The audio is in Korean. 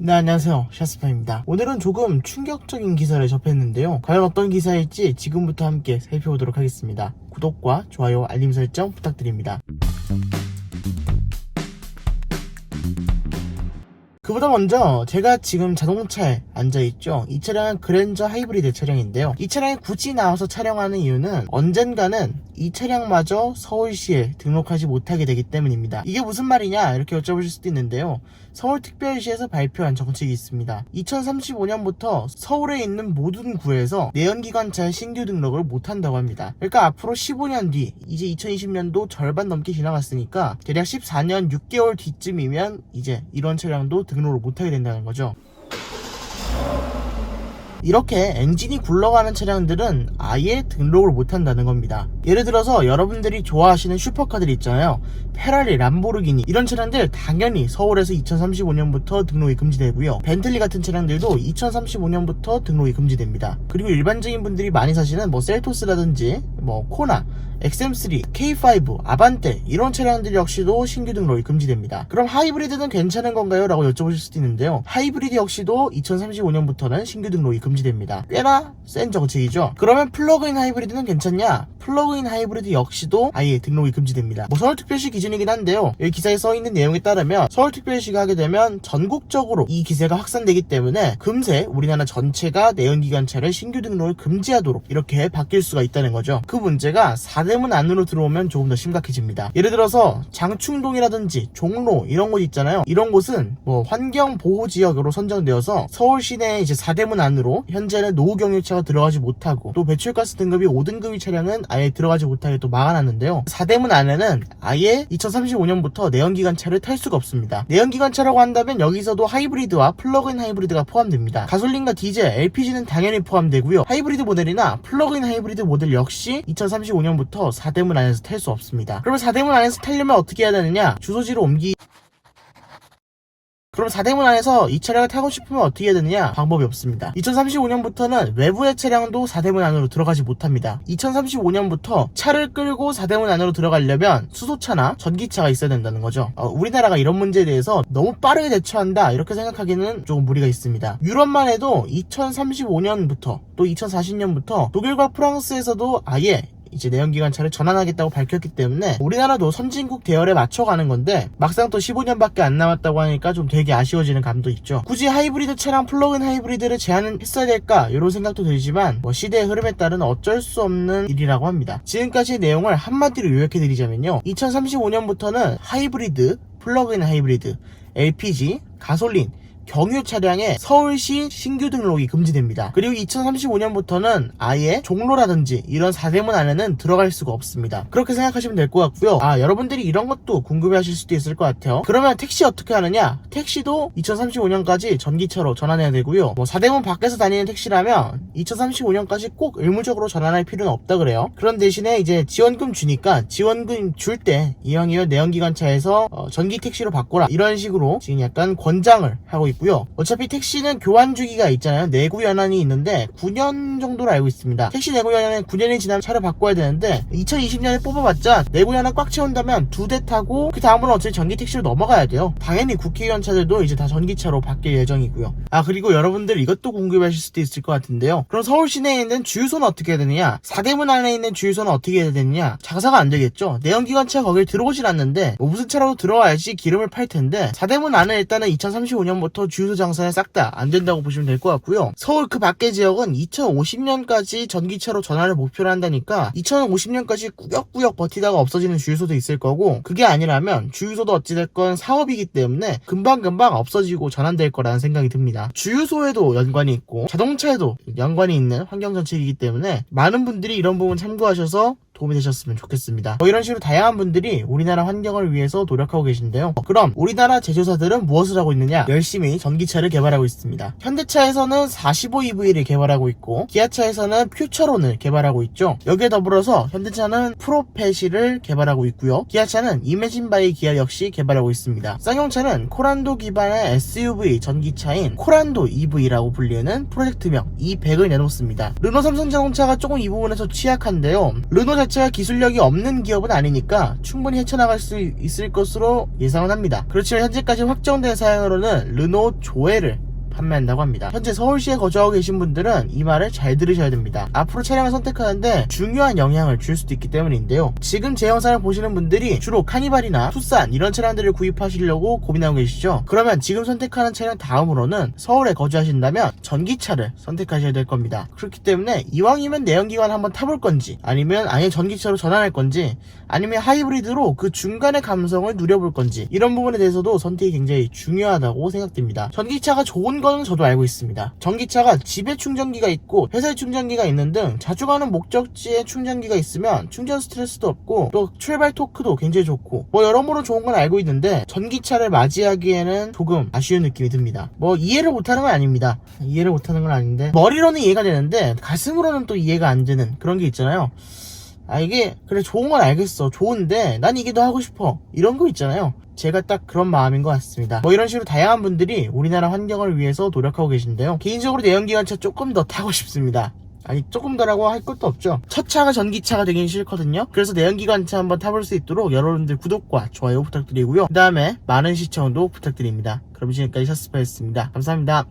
네, 안녕하세요. 샤스파입니다. 오늘은 조금 충격적인 기사를 접했는데요. 과연 어떤 기사일지 지금부터 함께 살펴보도록 하겠습니다. 구독과 좋아요, 알림 설정 부탁드립니다. 그보다 먼저 제가 지금 자동차에 앉아있죠. 이 차량은 그랜저 하이브리드 차량인데요. 이 차량이 굳이 나와서 촬영하는 이유는 언젠가는 이 차량마저 서울시에 등록하지 못하게 되기 때문입니다. 이게 무슨 말이냐 이렇게 여쭤보실 수도 있는데요. 서울특별시에서 발표한 정책이 있습니다. 2035년부터 서울에 있는 모든 구에서 내연기관차 신규 등록을 못한다고 합니다. 그러니까 앞으로 15년 뒤, 이제 2020년도 절반 넘게 지나갔으니까 대략 14년 6개월 뒤쯤이면 이제 이런 차량도 등록을 못하게 된다는 거죠. 이렇게 엔진이 굴러가는 차량들은 아예 등록을 못한다는 겁니다. 예를 들어서 여러분들이 좋아하시는 슈퍼카들 있잖아요. 페라리, 람보르기니 이런 차량들 당연히 서울에서 2035년부터 등록이 금지되고요. 벤틀리 같은 차량들도 2035년부터 등록이 금지됩니다. 그리고 일반적인 분들이 많이 사시는 셀토스라든지 코나, XM3, K5, 아반떼 이런 차량들 역시도 신규 등록이 금지됩니다. 그럼 하이브리드는 괜찮은 건가요? 라고 여쭤보실 수도 있는데요. 하이브리드 역시도 2035년부터는 신규 등록이 금지됩니다. 꽤나 센 정책이죠. 그러면 플러그인 하이브리드는 괜찮냐? 플러그인 하이브리드 역시도 아예 등록이 금지됩니다. 서울특별시 기준이긴 한데요. 여기 기사에 써있는 내용에 따르면 서울특별시가 하게 되면 전국적으로 이 기세가 확산되기 때문에 금세 우리나라 전체가 내연기관차를 신규 등록을 금지하도록 이렇게 바뀔 수가 있다는 거죠. 그 문제가 4대문 안으로 들어오면 조금 더 심각해집니다. 예를 들어서 장충동이라든지 종로 이런 곳 있잖아요. 이런 곳은 환경보호지역으로 선정되어서 서울 시내에 이제 4대문 안으로 현재는 노후경유차가 들어가지 못하고 또 배출가스 등급이 5등급의 차량은 아예 들어가지 못하게 또 막아놨는데요. 4대문 안에는 아예 2035년부터 내연기관차를 탈 수가 없습니다. 내연기관차라고 한다면 여기서도 하이브리드와 플러그인 하이브리드가 포함됩니다. 가솔린과 디젤, LPG는 당연히 포함되고요. 하이브리드 모델이나 플러그인 하이브리드 모델 역시 2035년부터 4대문 안에서 탈 수 없습니다. 그러면 4대문 안에서 타려면 어떻게 해야 되느냐? 주소지를 그럼 4대문 안에서 이 차량을 타고 싶으면 어떻게 해야 되느냐? 방법이 없습니다. 2035년부터는 외부의 차량도 4대문 안으로 들어가지 못합니다. 2035년부터 차를 끌고 4대문 안으로 들어가려면 수소차나 전기차가 있어야 된다는 거죠. 우리나라가 이런 문제에 대해서 너무 빠르게 대처한다 이렇게 생각하기는 조금 무리가 있습니다. 유럽만 해도 2035년부터 또 2040년부터 독일과 프랑스에서도 아예 이제 내연기관차를 전환하겠다고 밝혔기 때문에 우리나라도 선진국 대열에 맞춰가는 건데 막상 또 15년밖에 안 남았다고 하니까 좀 되게 아쉬워지는 감도 있죠. 굳이 하이브리드 차량 플러그인 하이브리드를 제한했어야 될까 이런 생각도 들지만 시대의 흐름에 따른 어쩔 수 없는 일이라고 합니다. 지금까지의 내용을 한마디로 요약해드리자면요. 2035년부터는 하이브리드, 플러그인 하이브리드, LPG, 가솔린 경유 차량에 서울시 신규 등록이 금지됩니다. 그리고 2035년부터는 아예 종로라든지 이런 4대문 안에는 들어갈 수가 없습니다. 그렇게 생각하시면 될 것 같고요. 여러분들이 이런 것도 궁금해하실 수도 있을 것 같아요. 그러면 택시 어떻게 하느냐? 택시도 2035년까지 전기차로 전환해야 되고요. 4대문 밖에서 다니는 택시라면 2035년까지 꼭 의무적으로 전환할 필요는 없다 그래요. 그런 대신에 이제 지원금 주니까 지원금 줄 때 이왕이면 내연기관차에서 전기 택시로 바꿔라 이런 식으로 지금 약간 권장을 하고 있고요. 어차피 택시는 교환 주기가 있잖아요. 내구 연한이 있는데 9년 정도로 알고 있습니다. 택시 내구 연한은 9년이 지나면 차를 바꿔야 되는데 2020년에 뽑아봤자 내구 연한 꽉 채운다면 2대 타고 그 다음으로 어차피 전기 택시로 넘어가야 돼요. 당연히 국회의원 차들도 이제 다 전기차로 바뀔 예정이고요. 그리고 여러분들 이것도 궁금해하실 수도 있을 것 같은데요. 그럼 서울 시내에 있는 주유소는 어떻게 해야 되느냐? 4대문 안에 있는 주유소는 어떻게 해야 되느냐? 장사가 안 되겠죠. 내연기관차가 거길 들어오질 않는데 무슨 차라도 들어와야지 기름을 팔 텐데 4대문 안에 일단은 2035년부터 주유소 장사는 싹 다 안 된다고 보시면 될 것 같고요. 서울 그 밖의 지역은 2050년까지 전기차로 전환을 목표로 한다니까 2050년까지 꾸역꾸역 버티다가 없어지는 주유소도 있을 거고 그게 아니라면 주유소도 어찌됐건 사업이기 때문에 금방금방 없어지고 전환될 거라는 생각이 듭니다. 주유소에도 연관이 있고 자동차에도 연관이 있는 환경정책이기 때문에 많은 분들이 이런 부분 참고하셔서 도움이 되셨으면 좋겠습니다. 이런 식으로 다양한 분들이 우리나라 환경을 위해서 노력하고 계신데요. 그럼 우리나라 제조사들은 무엇을 하고 있느냐? 열심히 전기차를 개발하고 있습니다. 현대차에서는 45EV를 개발하고 있고 기아차에서는 퓨처론을 개발하고 있죠. 여기에 더불어서 현대차는 프로페시를 개발하고 있고요. 기아차는 이매진 바이 기아 역시 개발하고 있습니다. 쌍용차는 코란도 기반의 SUV 전기차인 코란도 EV라고 불리는 프로젝트명 E100을 내놓습니다. 르노 삼성자동차가 조금 이 부분에서 취약한데요. 르노 자체가 기술력이 없는 기업은 아니니까 충분히 헤쳐나갈 수 있을 것으로 예상은 합니다. 그렇지만 현재까지 확정된 사양으로는 르노 조엘을 판매한다고 합니다. 현재 서울시에 거주하고 계신 분들은 이 말을 잘 들으셔야 됩니다. 앞으로 차량을 선택하는데 중요한 영향을 줄 수도 있기 때문인데요. 지금 제 영상을 보시는 분들이 주로 카니발이나 투싼 이런 차량들을 구입하시려고 고민하고 계시죠? 그러면 지금 선택하는 차량 다음으로는 서울에 거주하신다면 전기차를 선택하셔야 될 겁니다. 그렇기 때문에 이왕이면 내연기관 한번 타볼 건지, 아니면 아예 전기차로 전환할 건지, 아니면 하이브리드로 그 중간의 감성을 누려볼 건지, 이런 부분에 대해서도 선택이 굉장히 중요하다고 생각됩니다. 전기차가 좋은 거는 저도 알고 있습니다. 전기차가 집에 충전기가 있고 회사에 충전기가 있는 등 자주 가는 목적지에 충전기가 있으면 충전 스트레스도 없고 또 출발 토크도 굉장히 좋고 뭐 여러모로 좋은 건 알고 있는데, 전기차를 맞이하기에는 조금 아쉬운 느낌이 듭니다. 뭐 이해를 못하는 건 아닙니다. 이해를 못하는 건 아닌데 머리로는 이해가 되는데 가슴으로는 또 이해가 안 되는 그런 게 있잖아요. 이게 그래 좋은 건 알겠어, 좋은데 난 이게 더 하고 싶어, 이런 거 있잖아요. 제가 딱 그런 마음인 것 같습니다. 뭐 이런 식으로 다양한 분들이 우리나라 환경을 위해서 노력하고 계신데요. 개인적으로 내연기관차 조금 더 타고 싶습니다. 아니 조금 더라고 할 것도 없죠. 첫 차가 전기차가 되긴 싫거든요. 그래서 내연기관차 한번 타볼 수 있도록 여러분들 구독과 좋아요 부탁드리고요. 그 다음에 많은 시청도 부탁드립니다. 그럼 지금까지 샷스파였습니다. 감사합니다.